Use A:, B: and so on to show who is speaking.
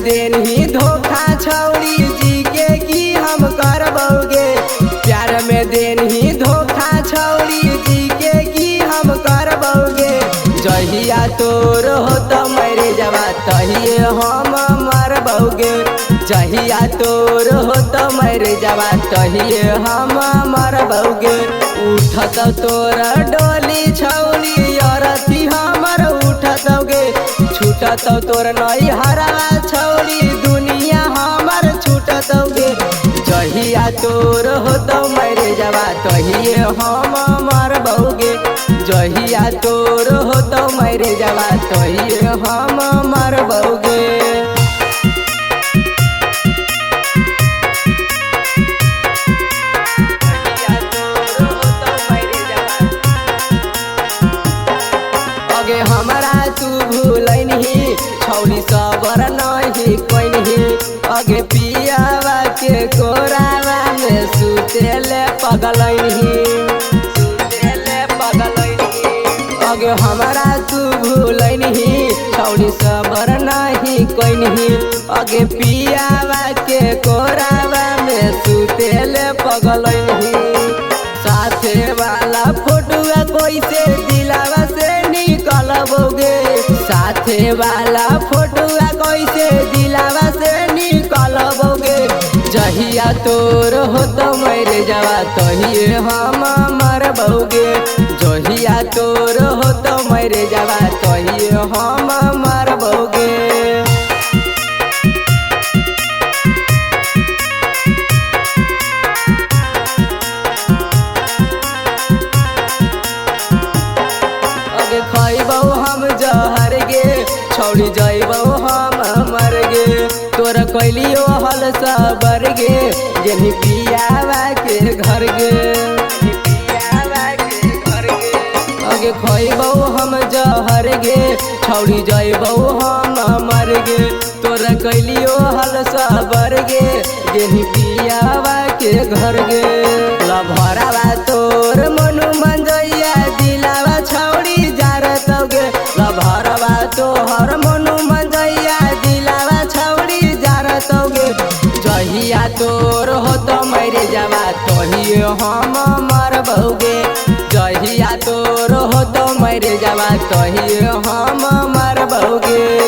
A: Then he धोखा छौड़ी जी के की हम करबोगे। प्यार में देन ही धोखा छौड़ी जी के की हम करबोगे। जहिया तोर हो तो मरे जवा तहिए हम मरबोगे। जहिया तोर हो तो मरे जवा तहिए हम मरबोगे। उठत तोर डोली छौड़ी अरथी हमर उठतोगे। छूटत तोर नई हरवा छौड़ी दुनिया हमर छूटतोगे। जहिया तोर हो तो मरे जवा तहिए हम मरबोगे। जहिया तोर हो तो मरे जवा तहिए हम मरबोगे। अगे हमारा तू भूलही छौड़ी सबर नहीं कोई। अगे पियावा के कोरावा में सुतेले पगलही। अगे हमारा तू भूलही छौड़ी सबर नहीं कोई। अगे पियावा के कोरावा में सुतेले पगलही। साथे वाला फोटुआ कैसे दिलावा से निकलबोगे। साथे वाला फोटुआ कैसे दिलावा से निकलबोगे। जहिया तोर हो तो मरे जवा तहिए हम मरबोगे। जहिया तोर हो तो मरे जवा तहिए हम मरबोगे। खैबौ हम जहर गे छौड़ी जैबौ हम मर गे। तोर कैलियो हल सबर गे जेनी पियावा के घर गे। अगे खैबौ हम जहर गे छौड़ी जैबौ हम मर गे। तोर कैलियो हल सबर गे जेनी पियावा के घर गे। लभरावा तोर मनु मंजैया दिलावा छौड़ी जारतोगे। लभरवा तोहर मनु मंजैया दिलावा छौड़ी जारतोगे। जहिया तोर हो तो मरे जवा तहिए हम मरबोगे। जहिया तोर हो तो मरे जवा तहिए हम मरबोगे।